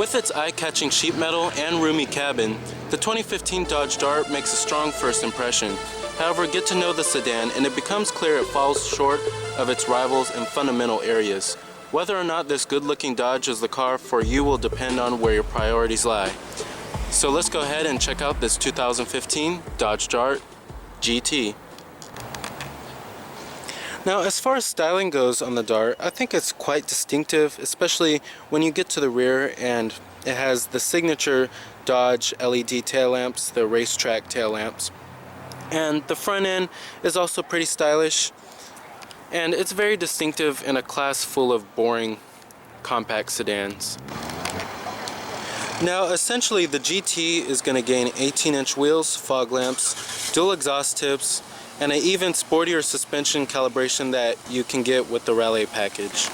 With its eye-catching sheet metal and roomy cabin, the 2015 Dodge Dart makes a strong first impression. However, get to know the sedan and it becomes clear it falls short of its rivals in fundamental areas. Whether or not this good-looking Dodge is the car for you will depend on where your priorities lie. So let's go ahead and check out this 2015 Dodge Dart GT. Now, as far as styling goes on the Dart, I think it's quite distinctive, especially when you get to the rear and it has the signature Dodge LED tail lamps, the racetrack tail lamps. And the front end is also pretty stylish, and it's very distinctive in a class full of boring compact sedans. Now, essentially the GT is going to gain 18-inch wheels, fog lamps, dual exhaust tips, and an even sportier suspension calibration that you can get with the Rally package.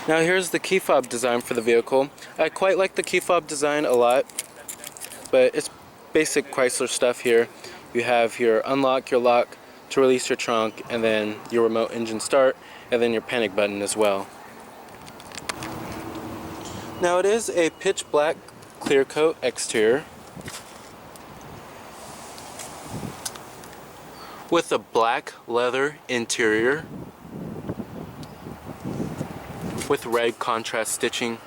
Now here's the key fob design for the vehicle. I quite like the key fob design a lot, but it's basic Chrysler stuff here. You have your unlock, your lock to release your trunk, and then your remote engine start, and then your panic button as well. Now it is a pitch black clear coat exterior with a black leather interior with red contrast stitching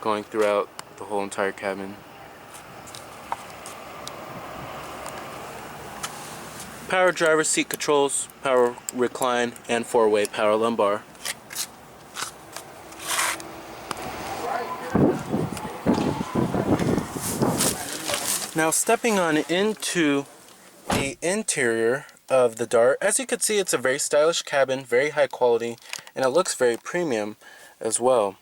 going throughout the whole entire cabin. Power driver seat controls, power recline, and 4-way power lumbar. Now stepping on into the interior of the Dart, as you can see, it's a very stylish cabin, very high quality, and it looks very premium as well.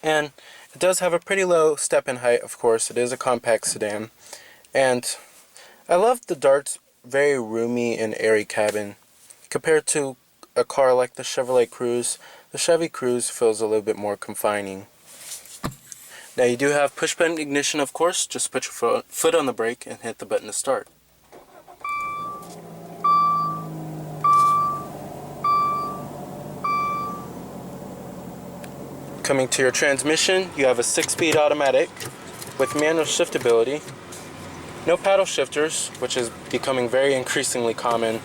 And it does have a pretty low step-in height, of course. It is a compact sedan, and I love the Dart's very roomy and airy cabin. Compared to a car like the Chevrolet Cruze, the Chevy Cruze feels a little bit more confining. Now you do have push button ignition, of course. Just put your foot on the brake and hit the button to start. Coming to your transmission, you have a 6-speed automatic with manual shiftability. No paddle shifters, which is becoming very increasingly common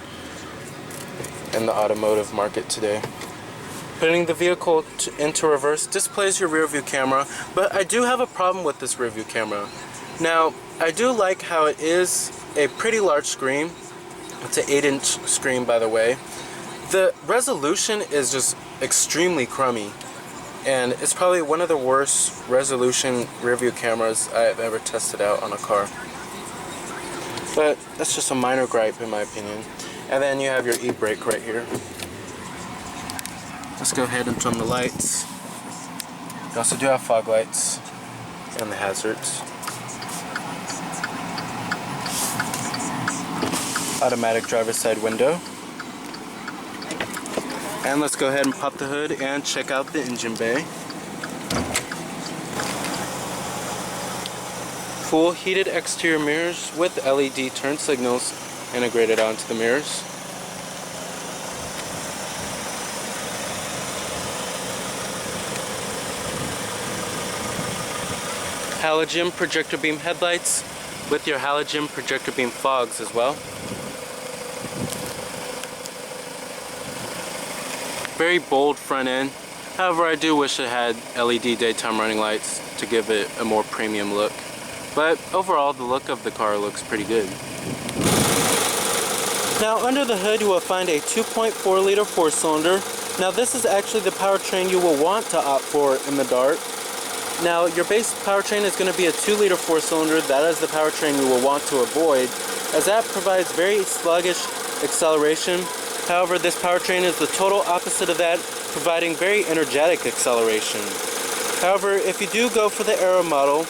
in the automotive market today. Putting the vehicle into reverse displays your rear view camera, but I do have a problem with this rear view camera. Now, I do like how it is a pretty large screen. It's an 8-inch screen, by the way. The resolution is just extremely crummy, and it's probably one of the worst resolution rear view cameras I've ever tested out on a car. But that's just a minor gripe in my opinion. And then you have your e-brake right here. Let's go ahead and trim the lights. You also do have fog lights and the hazards. Automatic driver's side window. And let's go ahead and pop the hood and check out the engine bay. Full heated exterior mirrors with LED turn signals integrated onto the mirrors. Halogen projector beam headlights with your halogen projector beam fogs as well. Very bold front end. However, I do wish it had LED daytime running lights to give it a more premium look. But overall, the look of the car looks pretty good. Now, under the hood, you will find a 2.4 liter 4-cylinder. Now, this is actually the powertrain you will want to opt for in the Dart. Now, your base powertrain is going to be a 2 liter 4-cylinder. That is the powertrain you will want to avoid, as that provides very sluggish acceleration. However, this powertrain is the total opposite of that, providing very energetic acceleration. However, if you do go for the Aero model,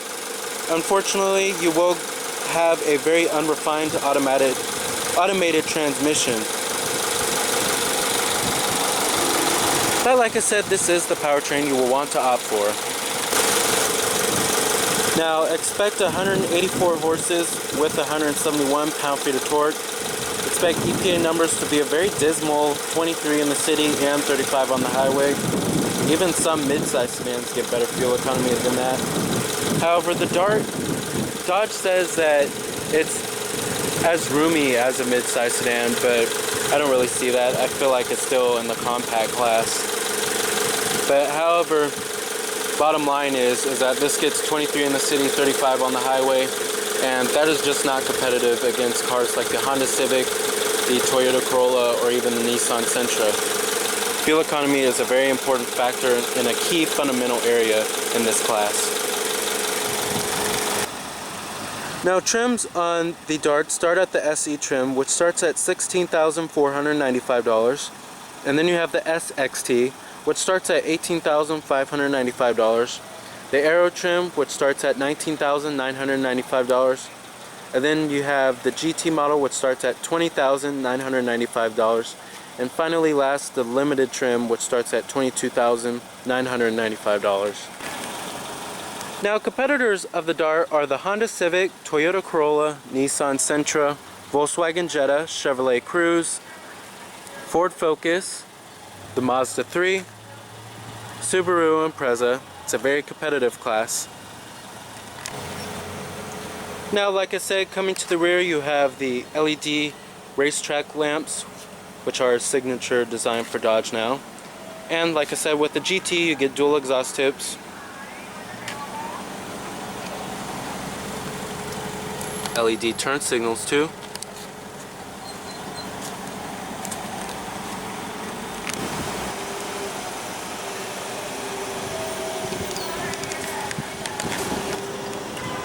unfortunately, you will have a very unrefined automated transmission. But like I said, this is the powertrain you will want to opt for. Now, expect 184 horses with 171 pound-feet of torque. Expect EPA numbers to be a very dismal 23 in the city and 35 on the highway. Even some mid-size sedans get better fuel economy than that. However, the Dart, Dodge says that it's as roomy as a mid-size sedan, but I don't really see that. I feel like it's still in the compact class. But however, bottom line is that this gets 23 in the city, 35 on the highway, and that is just not competitive against cars like the Honda Civic, the Toyota Corolla, or even the Nissan Sentra. Fuel economy is a very important factor in a key fundamental area in this class. Now, trims on the Dart start at the SE trim, which starts at $16,495, and then you have the SXT, which starts at $18,595, the Aero trim, which starts at $19,995, and then you have the GT model, which starts at $20,995, and finally last, the Limited trim, which starts at $22,995. Now, competitors of the Dart are the Honda Civic, Toyota Corolla, Nissan Sentra, Volkswagen Jetta, Chevrolet Cruze, Ford Focus, the Mazda 3, Subaru Impreza. It's a very competitive class. Now, like I said, coming to the rear, you have the LED racetrack lamps, which are a signature design for Dodge now. And like I said, with the GT, you get dual exhaust tips. LED turn signals too.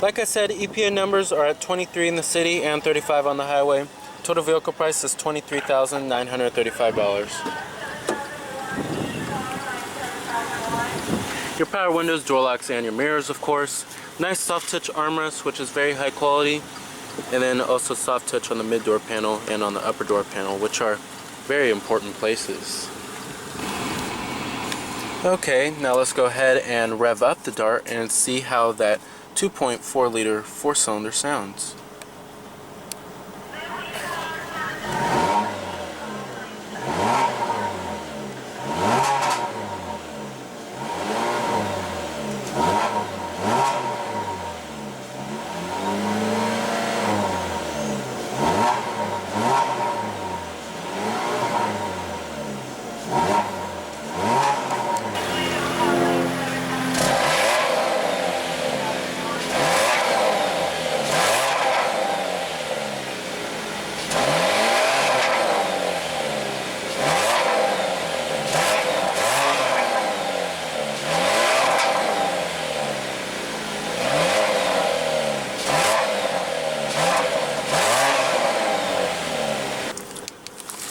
Like I said, EPA numbers are at 23 in the city and 35 on the highway. Total vehicle price is $23,935. Your power windows, door locks, and your mirrors, of course. Nice soft touch armrest, which is very high quality. And then also soft touch on the mid door panel and on the upper door panel, which are very important places. Okay, now let's go ahead and rev up the Dart and see how that 2.4 liter 4-cylinder sounds.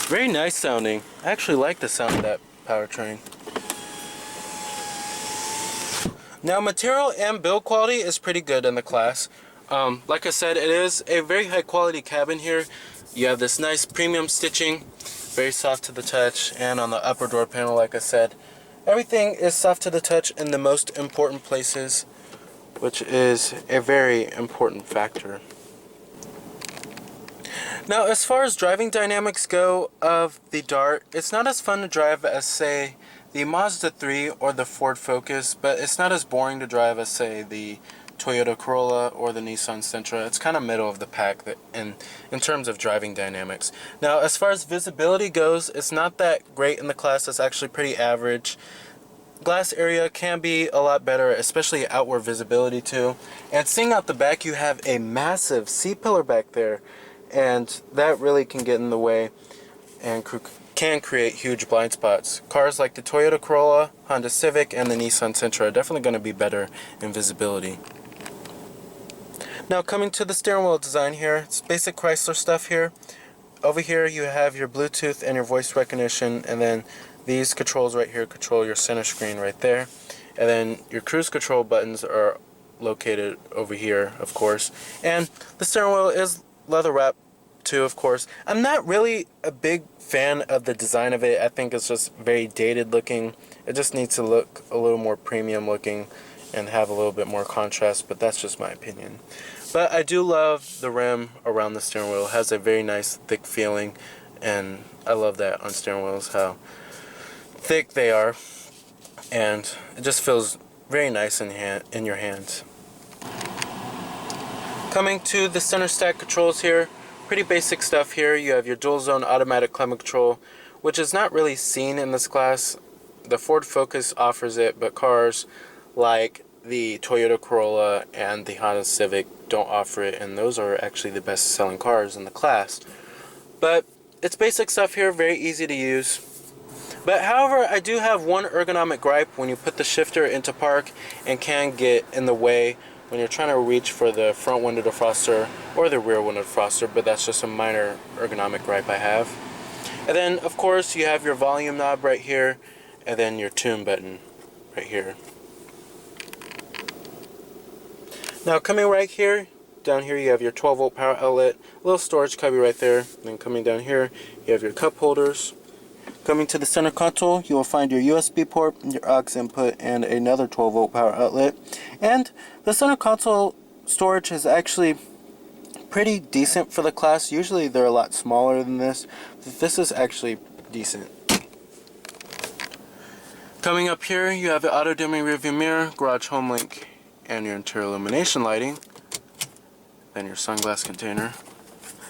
Very nice sounding. I actually like the sound of that powertrain. Now, material and build quality is pretty good in the class. Like I said, it is a very high quality cabin here. You have this nice premium stitching, very soft to the touch, and on the upper door panel, like I said, everything is soft to the touch in the most important places, which is a very important factor. Now, as far as driving dynamics go of the Dart, it's not as fun to drive as, say, the Mazda 3 or the Ford Focus, but it's not as boring to drive as, say, the Toyota Corolla or the Nissan Sentra. It's kind of middle of the pack in terms of driving dynamics. Now, as far as visibility goes, it's not that great in the class. It's actually pretty average. Glass area can be a lot better, especially outward visibility too. And seeing out the back, you have a massive C-pillar back there, and that really can get in the way and can create huge blind spots. Cars like the Toyota Corolla, Honda Civic, and the Nissan Sentra are definitely going to be better in visibility. Now, coming to the steering wheel design here, it's basic Chrysler stuff here. Over here you have your Bluetooth and your voice recognition, and then these controls right here control your center screen right there. And then your cruise control buttons are located over here, of course. And the steering wheel is leather wrapped too, of course. I'm not really a big fan of the design of it. I think it's just very dated looking. It just needs to look a little more premium looking and have a little bit more contrast, but that's just my opinion. But I do love the rim around the steering wheel. It has a very nice thick feeling, and I love that on steering wheels, how thick they are. and it just feels very nice in your hands. Coming to the center stack controls here, pretty basic stuff here. You have your dual zone automatic climate control, which is not really seen in this class. The Ford Focus offers it, but cars like the Toyota Corolla and the Honda Civic don't offer it, and those are actually the best selling cars in the class. But it's basic stuff here, very easy to use. But however, I do have one ergonomic gripe when you put the shifter into park and can get in the way when you're trying to reach for the front window defroster or the rear window defroster, but that's just a minor ergonomic gripe I have. And then of course you have your volume knob right here, and then your tune button right here. Now coming right here, down here you have your 12 volt power outlet, little storage cubby right there. And then coming down here you have your cup holders. Coming to the center console, you will find your USB port, your aux input, and another 12 volt power outlet. And the center console storage is actually pretty decent for the class. Usually they're a lot smaller than this, but this is actually decent. Coming up here, you have the auto dimming rearview mirror, garage home link, and your interior illumination lighting. Then your sunglass container.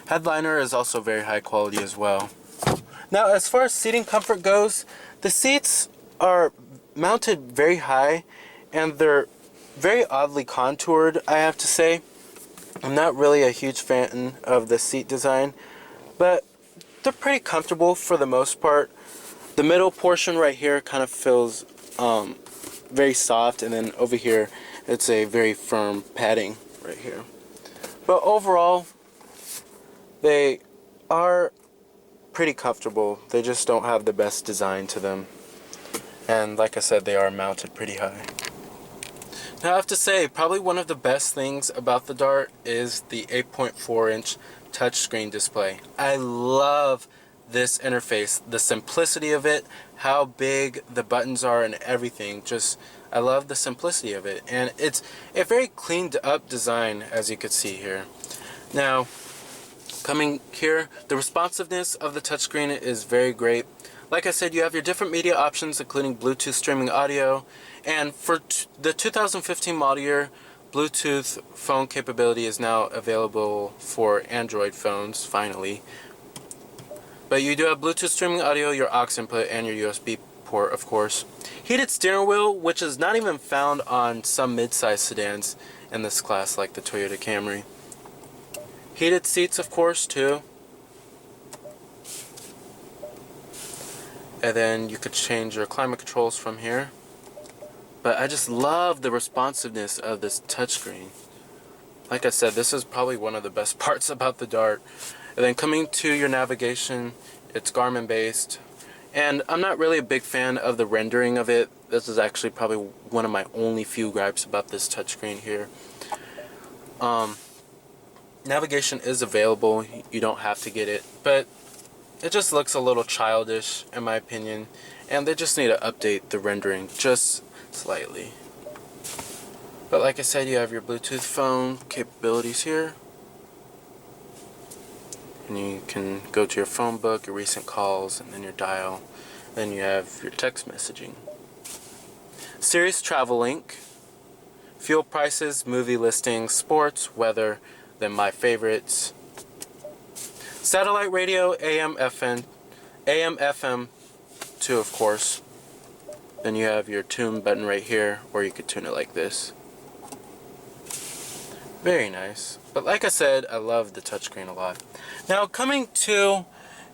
Headliner is also very high quality as well. Now as far as seating comfort goes, the seats are mounted very high and they're very oddly contoured, I have to say. I'm not really a huge fan of the seat design, but they're pretty comfortable for the most part. The middle portion right here kind of feels very soft, and then over here it's a very firm padding right here. But overall, they are pretty comfortable. They just don't have the best design to them. And like I said, they are mounted pretty high. Now I have to say, probably one of the best things about the Dart is the 8.4-inch touchscreen display. I love this interface, the simplicity of it, how big the buttons are and everything. Just, I love the simplicity of it. And it's a very cleaned up design, as you could see here. Now, coming here, the responsiveness of the touchscreen is very great. Like I said, you have your different media options, including Bluetooth streaming audio, and for the 2015 model year, Bluetooth phone capability is now available for Android phones, finally. But you do have Bluetooth streaming audio, your aux input, and your USB port, of course. Heated steering wheel, which is not even found on some mid-size sedans in this class, like the Toyota Camry. Heated seats, of course, too. And then you could change your climate controls from here. But I just love the responsiveness of this touchscreen. Like I said, this is probably one of the best parts about the Dart. And then coming to your navigation, it's Garmin based. And I'm not really a big fan of the rendering of it. This is actually probably one of my only few gripes about this touchscreen here. Navigation is available, you don't have to get it, but it just looks a little childish in my opinion, and they just need to update the rendering just slightly. But like I said, you have your Bluetooth phone capabilities here, and you can go to your phone book, your recent calls, and then your dial. Then you have your text messaging. Sirius Travel Link, fuel prices, movie listings, sports, weather, then my favorites. Satellite radio, AM, FM too, of course. Then you have your tune button right here, or you could tune it like this. Very nice. But like I said, I love the touchscreen a lot. Now coming to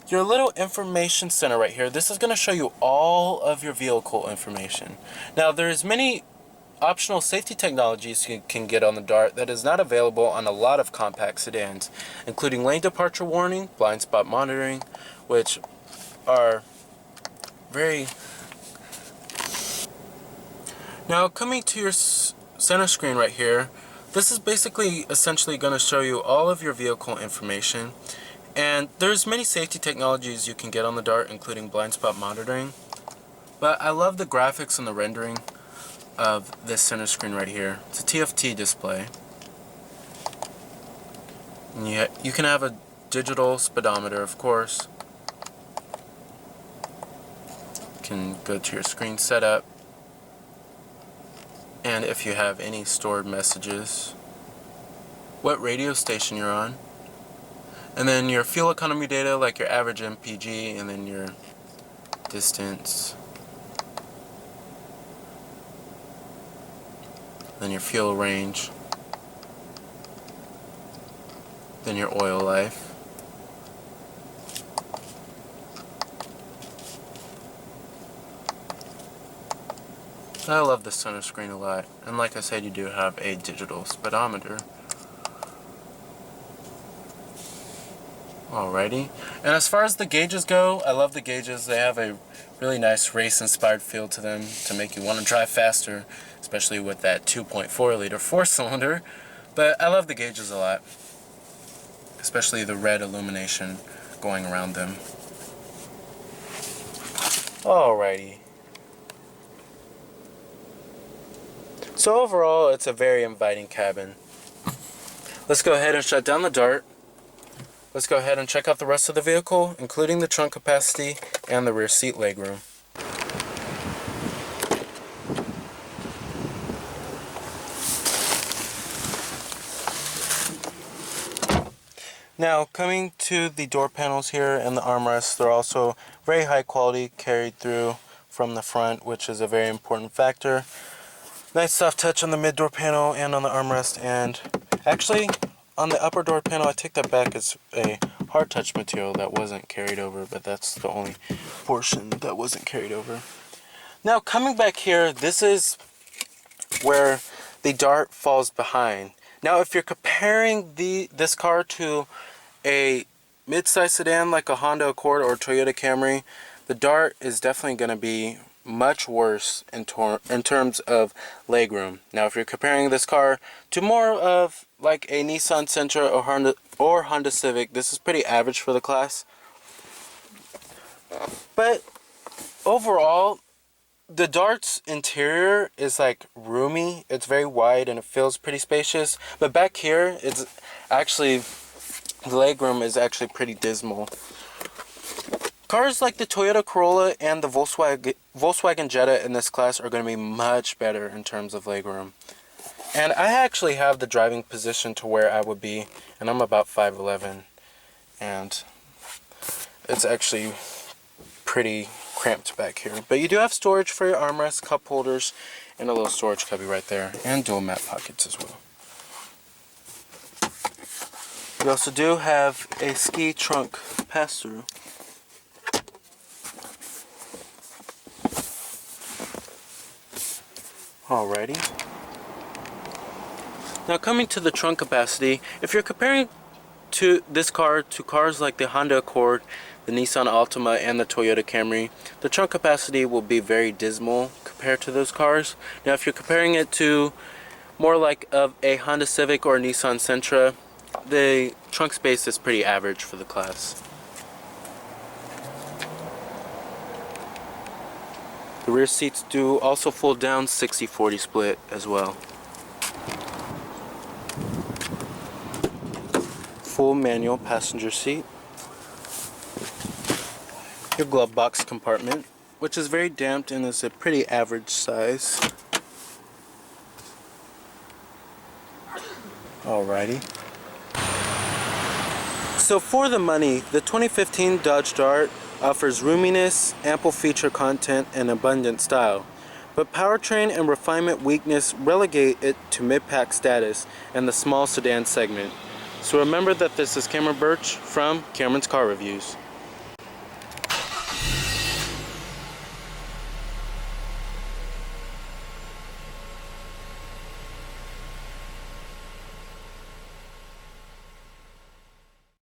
your little information center right here, this is going to show you all of your vehicle information. Now there's many optional safety technologies you can get on the Dart that is not available on a lot of compact sedans, including lane departure warning, blind spot monitoring, which are very... Now coming to your center screen right here, this is basically essentially going to show you all of your vehicle information, and there's many safety technologies you can get on the Dart, including blind spot monitoring. But I love the graphics and the rendering of this center screen right here. It's a TFT display. And you can have a digital speedometer, of course. You can go to your screen setup, and if you have any stored messages, what radio station you're on, and then your fuel economy data like your average MPG, and then your distance, then your fuel range, then your oil life. I love the center screen a lot, and like I said, you do have a digital speedometer. Alrighty, and as far as the gauges go, I love the gauges. They have a really nice race-inspired feel to them to make you want to drive faster, especially with that 2.4 liter 4-cylinder. But I love the gauges a lot, especially the red illumination going around them. Alrighty. So overall, it's a very inviting cabin. Let's go ahead and shut down the Dart. Let's go ahead and check out the rest of the vehicle, including the trunk capacity and the rear seat legroom. Now, coming to the door panels here and the armrests, they're also very high quality, carried through from the front, which is a very important factor. Nice soft touch on the mid door panel and on the armrest, and actually on the upper door panel, I take that back, it's a hard touch material that wasn't carried over, but that's the only portion that wasn't carried over. Now coming back here, this is where the Dart falls behind. Now if you're comparing this car to a mid-size sedan like a Honda Accord or Toyota Camry, the Dart is definitely going to be much worse in terms of legroom. Now if you're comparing this car to more of like a Nissan Sentra or Honda Civic, this is pretty average for the class. But overall, the Dart's interior is like roomy, it's very wide and it feels pretty spacious, but back here it's actually, the legroom is actually pretty dismal. Cars like the Toyota Corolla and the Volkswagen Jetta in this class are going to be much better in terms of legroom. And I actually have the driving position to where I would be, and I'm about 5'11", and it's actually pretty cramped back here. But you do have storage for your armrests, cup holders, and a little storage cubby right there, and dual mat pockets as well. You also do have a ski trunk pass-through. Alrighty. Now coming to the trunk capacity, if you're comparing to this car to cars like the Honda Accord, the Nissan Altima, and the Toyota Camry, the trunk capacity will be very dismal compared to those cars. Now if you're comparing it to more like a Honda Civic or a Nissan Sentra, the trunk space is pretty average for the class. The rear seats do also fold down, 60-40 split as well. Full manual passenger seat. Your glove box compartment, which is very damped and is a pretty average size. Alrighty. So for the money, the 2015 Dodge Dart offers roominess, ample feature content, and abundant style. But powertrain and refinement weakness relegate it to mid-pack status and the small sedan segment. So remember that this is Cameron Birch from Cameron's Car Reviews.